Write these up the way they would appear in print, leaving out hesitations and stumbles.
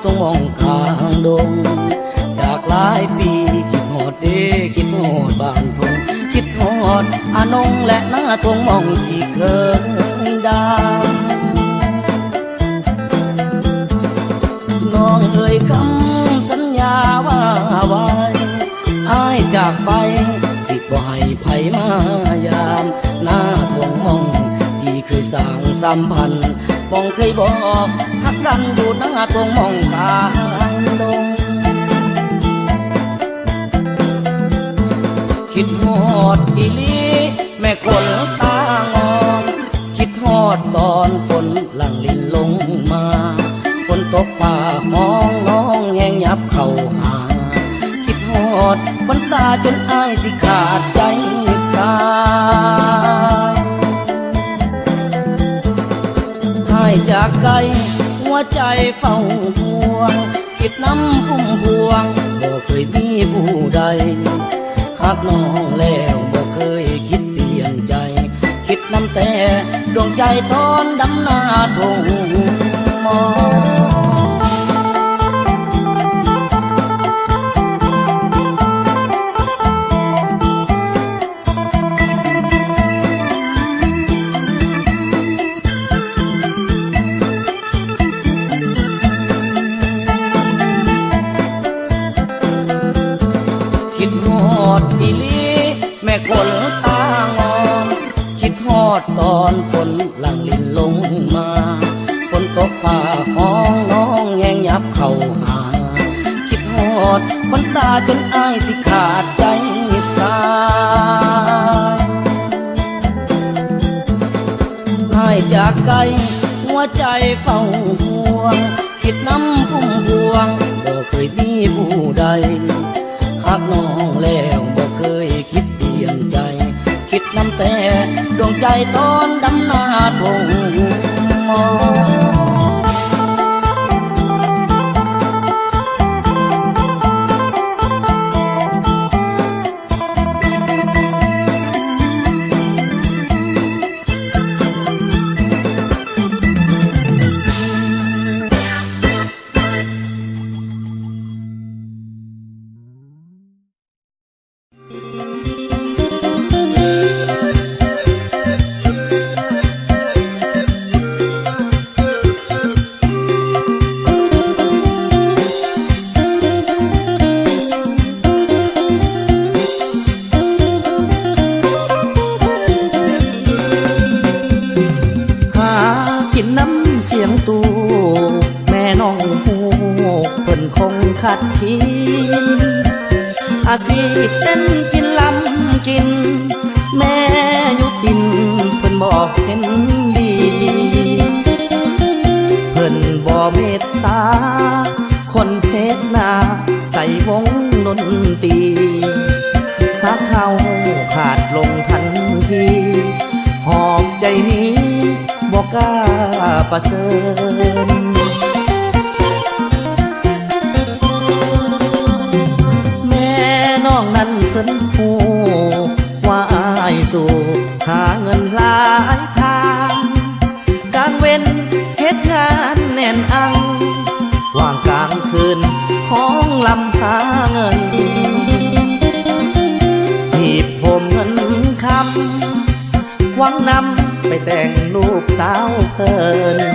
ตรงมองข้างดงจากหลายปีคิดหอดเด้คิดหอดบ้านทงคิดหอดอานงและหน้าทงมองที่เคยดังน้องเอ่ยคำสัญญาว่าไว้อ้ายจากไปสิบ่ให้ไผมายามหน้าทงมองที่เคยสร้างสัมพันธ์มองเคยบอกฮักกันอยู่หน้าทงมองกลางดงคิดฮอดอีลีแม่คนตางอนคิดฮอดตอนฝนหลั่งลินลงมาฝนตกฟ้าห้องน้องแห้งยับเข้าหาคิดฮอดวันตาจนอายสิขาดใจตายอายจากไกลหัวใจเฝ้าห่วงคิดน้ำพุ่มพวงบ่เคยมีผู้ใดหากน้องแล้วบ่เคยคิดเปลี่ยนใจคิดน้ำแต่ดวงใจตอนดำหน้าทงมองคิดฮอดอีลีแม่คนตางอนคิดฮอดตอนฝนหลั่งลินลงมาฝนตกฟ้าห้องน้องแห้งยับเข้าหาคิดฮอดวันตาจนอายสิขาดใจตายอายจากไกลหัวใจเฝ้าห่วงคิดน้ำพุ่มพวงบ่เคยมีผู้ใดหากน้องแล้วบ่เคยคิดเปลี่ยนใจคิดน้ำแต่ดวงใจตอนดำหน้าทงมองกินน้ำเสียงตูแม่น้องหูเพิ่นคงขัดขีนอาชีพเต้นกินลำกินแม่ยุบดินเพิ่นบอกเห็นดีเพิ่นบ่เมตตาคนเพชรนาใส่วงดนตรีถ้าเขาขาดลงทันทีหอบใจนี้บอกกล้าประเสริญแม่น้องนั้นเพิ่นหูว่าอายสู่หาเงินหลายทางกลางเว้นเฮ็ดงานแน่นอังว่างกลางคืนของลำหาเงินหีบผมเงินคำหวังนำไปแต่งลูกสาวเพิ่น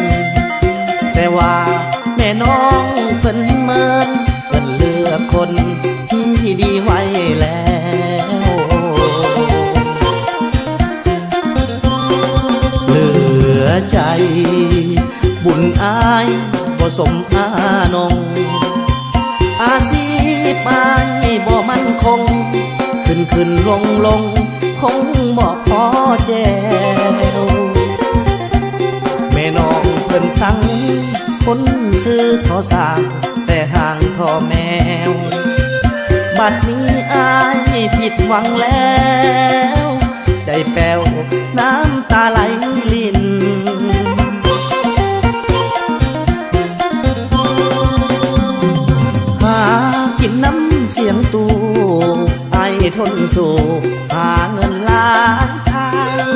แต่ว่าแม่น้องเพิ่นเมินเพิ่นเลือกคนที่ดีไว้แล้วเหลือใจบุญอายบ่สมอานงอาชีพอายบ่มั่นคงขึ้นลงคงบ่พอแจวแม่น้องเพิ่นสั่งคนซื้อทอสางแต่ห่างทอแมวบัดนี้อายผิดหวังแล้วใจแป้วน้ำตาไหลลินหากินน้ำเสียงตูไอทนสู่หาเงินล้านทาง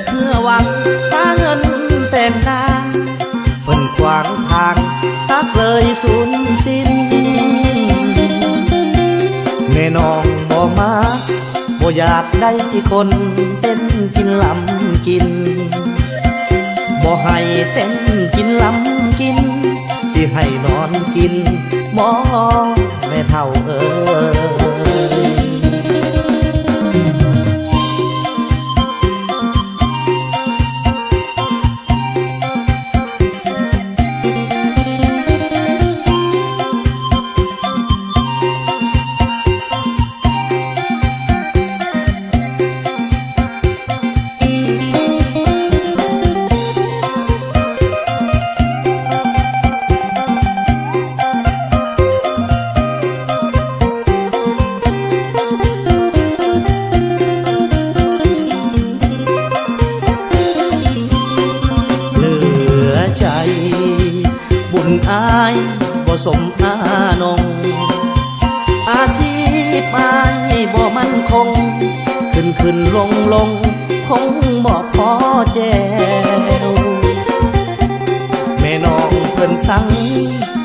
เพื่อหวังหาเงินแต่งงานเพิ่นขวางทางทักเลยสู่ อยากได้คนเต้นกินลำกินบ่ให้เต้นกินลำกินสิให้นอนกินหมอแม่เฒ่าเอ้ยบุญอายบ่สมอานงอาชีพอายบ่มั่นคงขึ้นลงคงบ่พอแจวแม่น้องเพิ่นสั่ง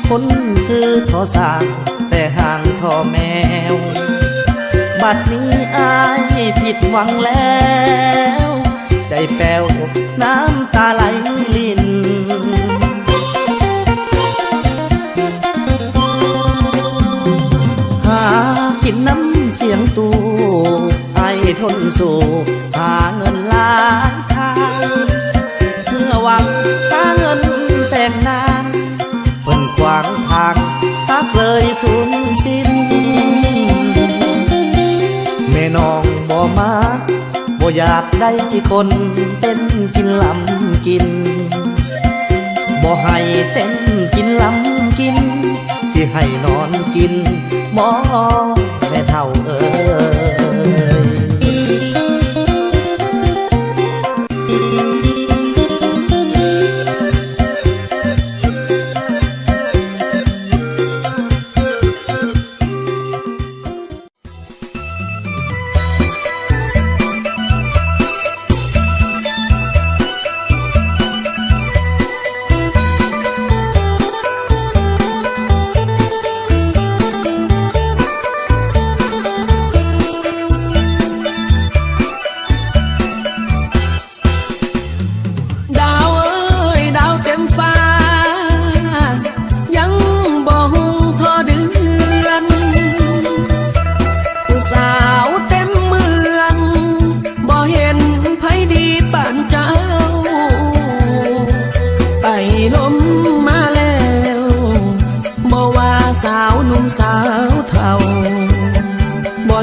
คนซื้อทอสร้างแต่ห่างทอแมวบัดนี้อายผิดหวังแล้วใจแป้วน้ำตาไหลลินหากินน้ำเสียงตูไอทนสู่หาเงินล้านทางเพื่อหวังหาเงินแต่งนางเพิ่นขวางทางตักเลยสูญสิ้นแม่น้องบ่มาบ่อยากได้คนเต้นกินลำกินบ่ให้เต้นกินลำกินสิให้นอนกินหมอแม่เฒ่าเอ้ย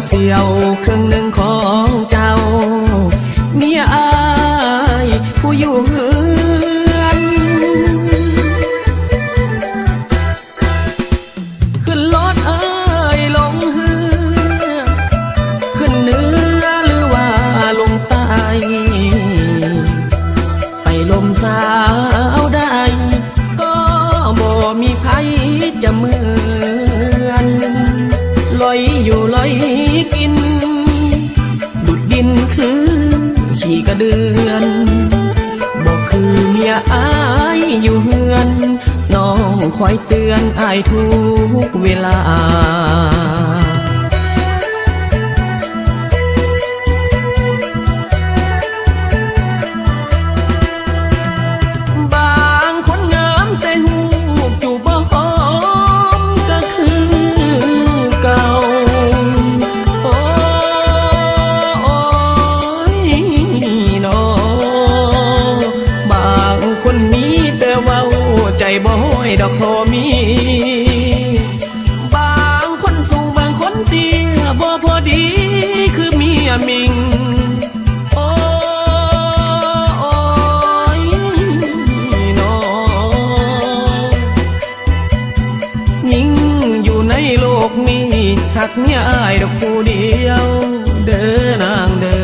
เสียวครึ่งหนึ่งของเจ้าเมียอายผู้อยู่เฮือนขึ้นรถเอ้ยลงเฮือขึ้นเหนือหรือว่าลงใต้ไปลมสาวได้ก็บ่มีไผจะเหมือนลอยอยู่ลอยกินดุดดินคือขี้กระเดือนบอกคือเมียอายอยู่เฮือนน้องคอยเตือนอายทุกเวลาบางคนงามแต่หูจูบบ่หอมก็คือเก่าใจบ่ห้อยดอกพอมีบางคนสูงบางคนเตี้ยบ่พอดีคือเมียมิงโอ้ยน้องยิ่งอยู่ในโลกนี้หักเมียอายดอกผู้เดียวเด้อนางเด้อ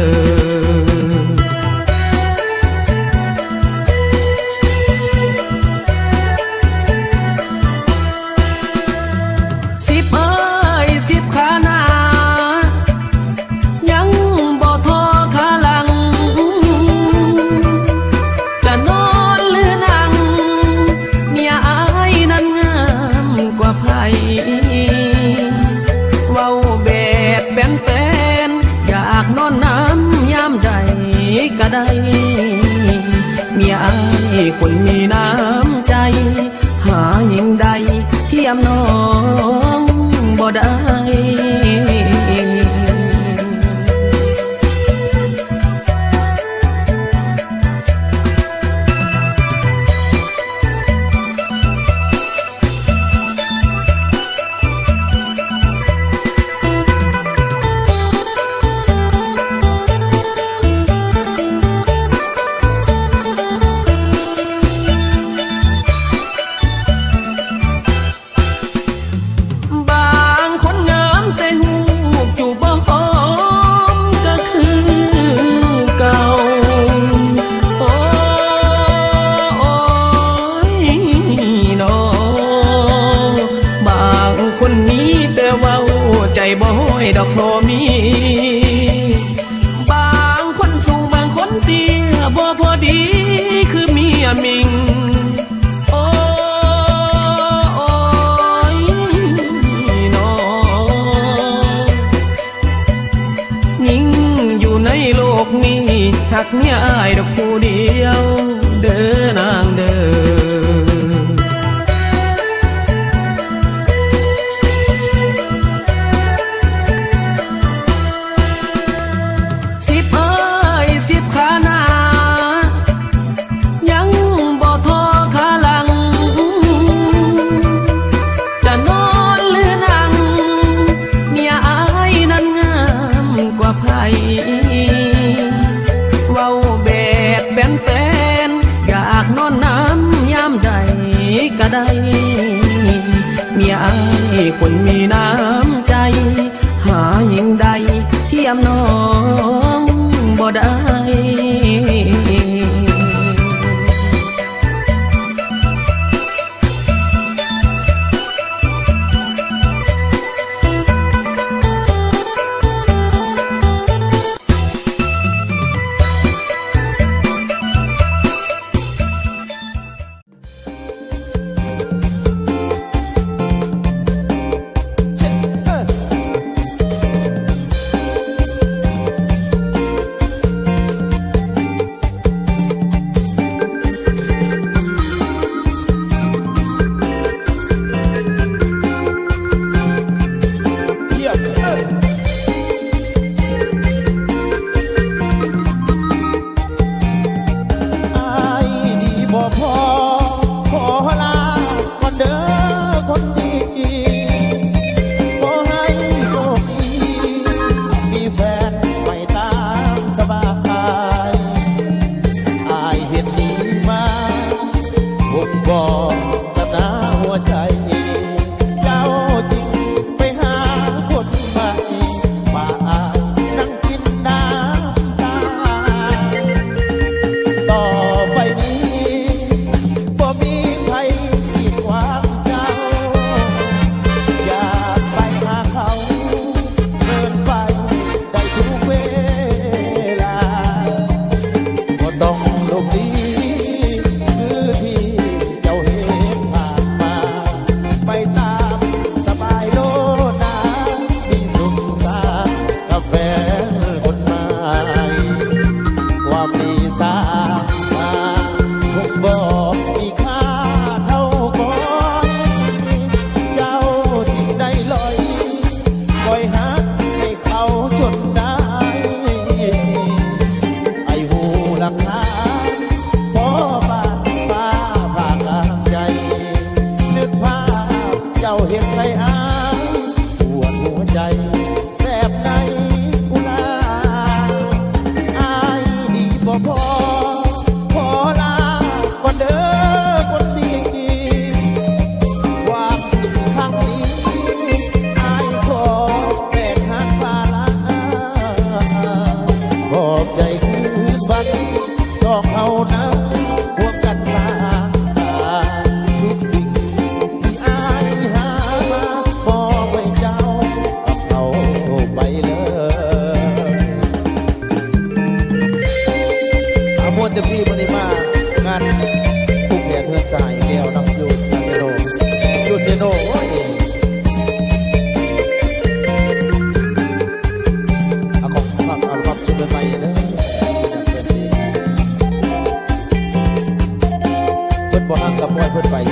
คนมีน้ำใจหาหญิงใดเทียมน้องบ่ได้ ดอกพอมีบางคนสูงบางคนเตี้ยบ่พอดีคือเมียมิงโอ้ยน้องยิ่งอยู่ในโลกนี้หักเมียอ้ายดอกผู้เดียวเด้อนางเด้อเว้าแบบเป็นอยากนอนน้ำยามใดก็ได้เมียอ้ายคนมีน้ำใจหาหญิงใดเทียมน้องบ่ได้ เ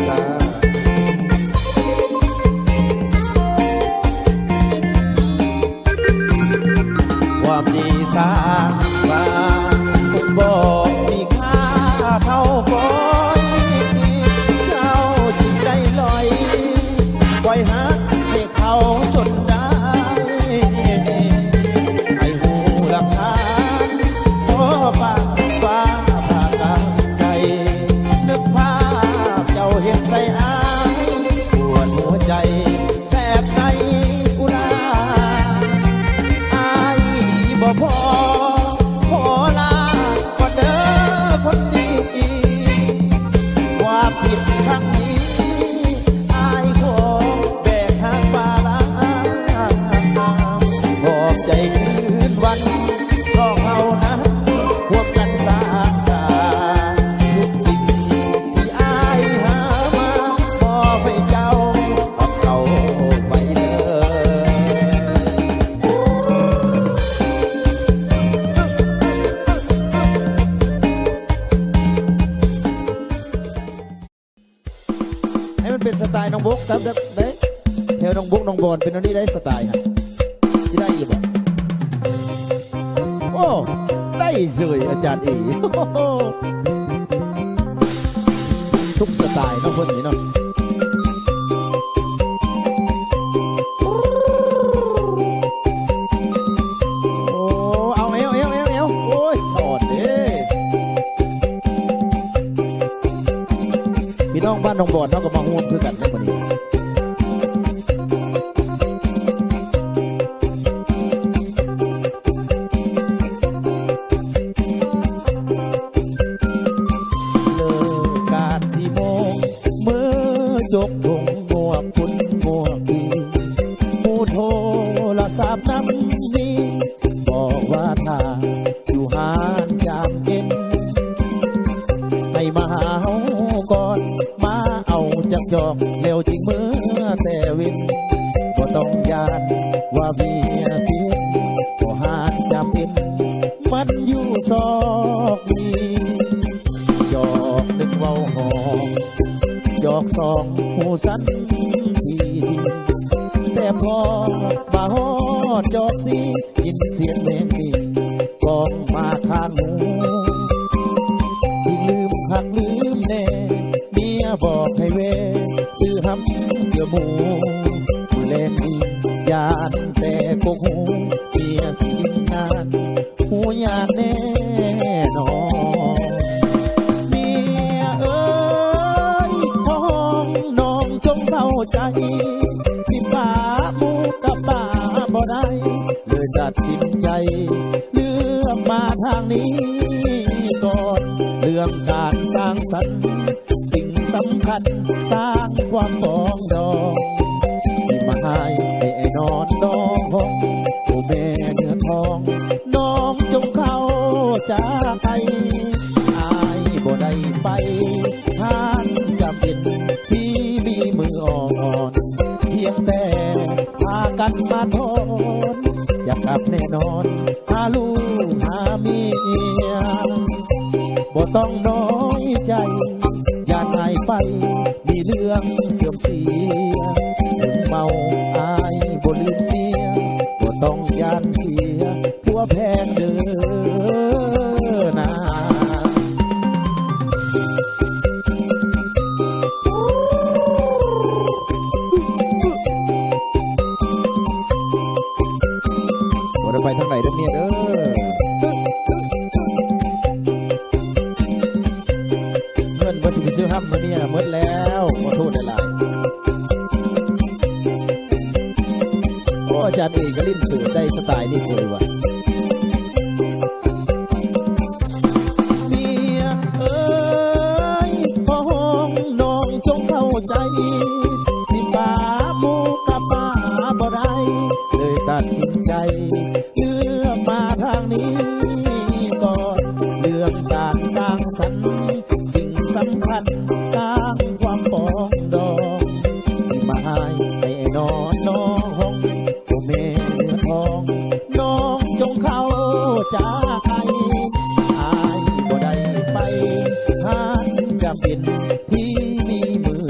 จ้าความดีสร้างว่าผมบอกมีค่าเท่าก้อยเจ้าจิตใจลอยปล่อยหาให้เขาจนได้ให้หูหลักฐานโอ้ฟ้าฟ้าผ่ากลางใจนึกภาพเจ้าเห็นใจอายปวดหัวใจแสบในอุราอายดีบ่พอขอลาก่อนเด้อคนดีว่าผิดครั้งนี้อายขอแบกหางปลาลาบอกใจคืนวันรอเขานะพวกกันสร้างสาทุกสิ่งที่อายหามามอบให้เจ้ากับเขาไปเลย ให้มันเป็นสไตล์น้องบุ๊กครับเด้แถวน้องบุ๊กน้องบอลเป็นอันนี้ได้สไตล์ฮะที่ได้อีกบ่โอ้ได้เลยอาจารย์อีทุกสไตล์น้องคนนี้เนาะโอ้เอาเอวโอ้ยสอดเด้พี่น้องบ้านน้องบอลเขาก็มาห่วงคือกันในวันนี้เลิกการ4 โมงมือจกทงมัวคุณมัวปีมูโทรศัพท์นั้นนี้บอกว่าถ้าอยู่หานจามเอ็นให้มาหาเฮาก่อนมาเอาจากจอกเร็วจริงเมื่อแต่วินก็ต้องยานว่าเมียเสียก็หานจามเอ็นมันอยู่ซอกนี้หยอกนึกเว้าหอมหยอกสองหูสั้นทีแต่พอมาฮอดจอกสียินเสียงแมงดีกองมาข้างหูที่ลืมหักลืมแน่เมียบอกให้เวซื้อหำเดือหมูแลนดียานแต่กกหูเมียสิงานหูยานแน่นอนเมียเอ้ยท้องน้องจงเข้าใจสิป่าหมูกับป่าบ่ได้เลยตัดสินใจเลือกมาทางนี้ก่อนเรื่องการสร้างสรรค์สิ่งสำคัญสร้างความปองดองที่มาให้ไอ้นอนน้องห้องโอแม่เนื้อทองน้องจงเข้าใจอายบ่ได้ไปท่านจะเป็นที่มีมืออ่อนเพียงแต่พากันมาทนอยากกลับแน่นอนหาลูกหาเมียบ่ต้องน้อยใจอย่าหายไปมีเรื่องเสื่อมเสียถึงเมาอายบ่ลืมเมียบ่ต้องยานเสียผัวแพงเด้อนาบ่ได้ไปทางไหนเด้อเมียเด้อเงินบ่สิไปซื้อห้ำมาเนี่ยหมดแล้วขอโทษหลายๆโอ้อาจารย์เอกก็ลิ้นสื่อได้สไตล์นี่เลยว่ะเมียเอ้ยพอห้องน้องจงเข้าใจสิป่าหมูกับป่าบ่ได้เลยตัดสินใจเลือกมาทางนี้ก่อนเรื่องการสร้างสรรค์สิ่งสำคัญสร้างความปองดองที่มาให้ไอ้นอนน้องห้องโอแม่เนื้อทองน้องจงเข้าใจอายบ่ได้ไปท่านจะเป็นที่มีมือ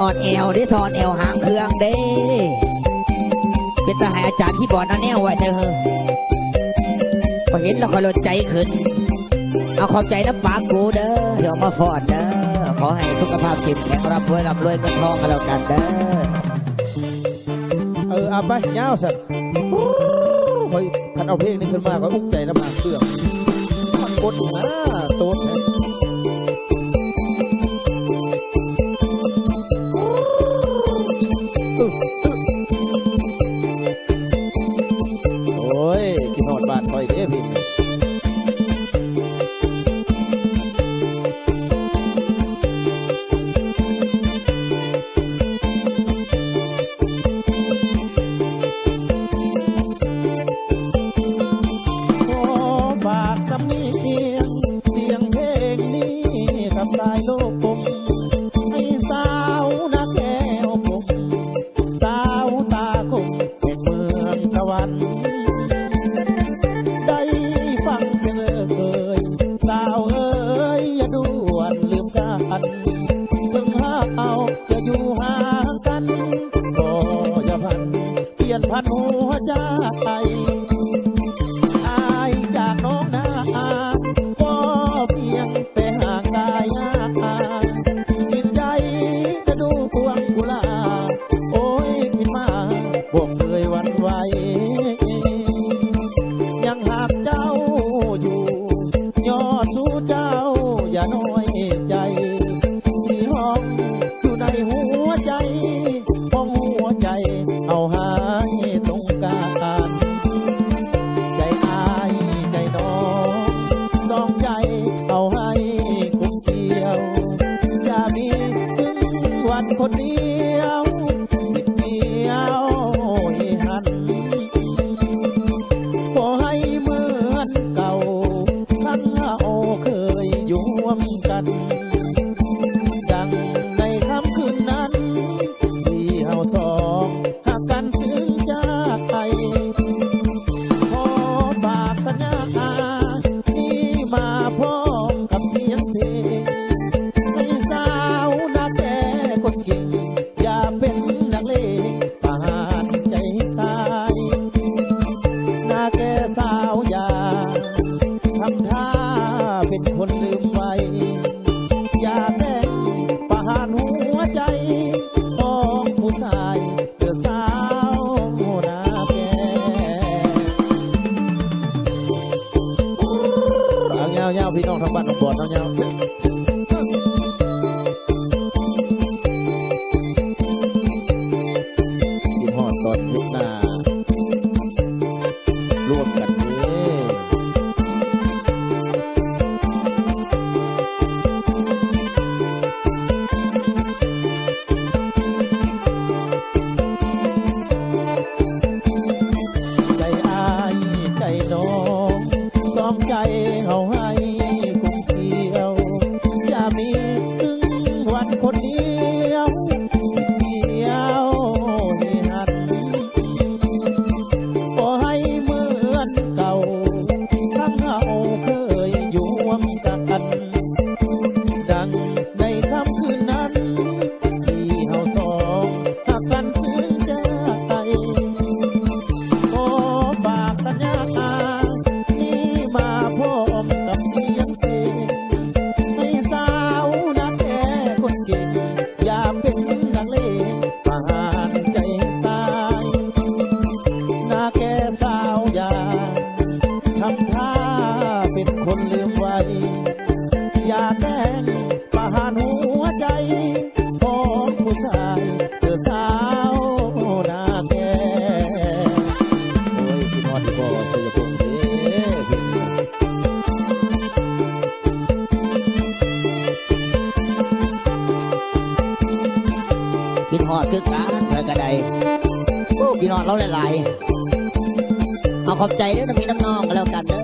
ออดแอวได้ถอดแอวหางเครื่องเด้เป็นทหารอาจารย์ที่บอดนั่นแนวไว้เด้อพอเห็นแล้วก็ลดใจขึ้นเอาขอบใจน้ำปากกูเด้อเดี๋ยวมาฟอดเด้อขอให้สุขภาพเข้มแข็งร่ำรวยเงินทองกันแล้วกันเด้อเอาไปเงาสัตว์คอยขันเอาเพลงนี้ขึ้นมาก็อุ้งใจน้ำหนักเครื่องมันกดมาโต๊ดเนี่ยโอ้ยกินหอดบาทคอยเด้พี่สายโลกผมให้สาวนาแก้วผมสาวตาคมแห่งเมืองสวรรค์ได้ฟังเสียงเอ่ยสาวเอ่ยอย่าด่วนลืมกันเพิ่งหาเอาจะอยู่ห่างกันก็อย่าพันเปลี่ยนพันหัวใจอายจากน้องนาก็เพียงแต่ห่างกายจิตใจจะดูพวงกุลาโอ้ยคิดมาพวกเคยวันไหวยังหากเจ้าอยู่ยอดสู้เจ้าอย่าน้อยใจสีห้องอยู่ในหัวใจห้องหัวใจเอาหายตรงกลางใจอายใจน้องสองใจเอาให้คุ้มเกี่ยวจะมีซึ่งวันคนเดียวนิดเดียวหันขอให้เหมือนเก่าทั้งเราเคยอยู่ร่วมกันดังในค่ำคืนนั้นที่เราสองหากกันถึงใจขอฝากสัญญาที่มาพร้อมกับเสียงเพลงให้สาวนาแก่คนเก่งอย่าเป็นนักเลงประหารใจสายนาแก่สาวอย่าทำท่าเป็นคนลืมไว้อย่าแกล้งประหารหัวใจของผู้ชายเธอสาวนาแก่เงาพี่น้องทางบ้านทางบ่อนเงากินหอดตอนยุคหน้าร่วมกันใจอายใจน้องสองใจเอาให้คุ้มเกี่ยวอย่ามีซึ่งวันคนเดียวเดียวหันขอให้เหมือนเก่าทั้งเราเคยอยู่ร่วมกันดังในค่ำคืนนั้นที่เราสองหากกันซึ้งใจขอฝากสัญญาที่มาพร้อมกับเสียงเพลงให้สาวนาแก่คนเก่งอย่าเป็นนักเลงประหารใจสายนาแก่สาวอย่าทำท่าเป็นคนลืมไว้อย่าแกล้งประหารหัวใจของผู้ชายเธอสาวนาแก่โอ้ยพี่นอนดีบ่เธออย่าพูดกินหอดคือการเมื่อกระไดโอ้กินหอดเราหลายๆเอาขอบใจเด้อน้ำมีน้ำนองกันแล้วกันเด้อ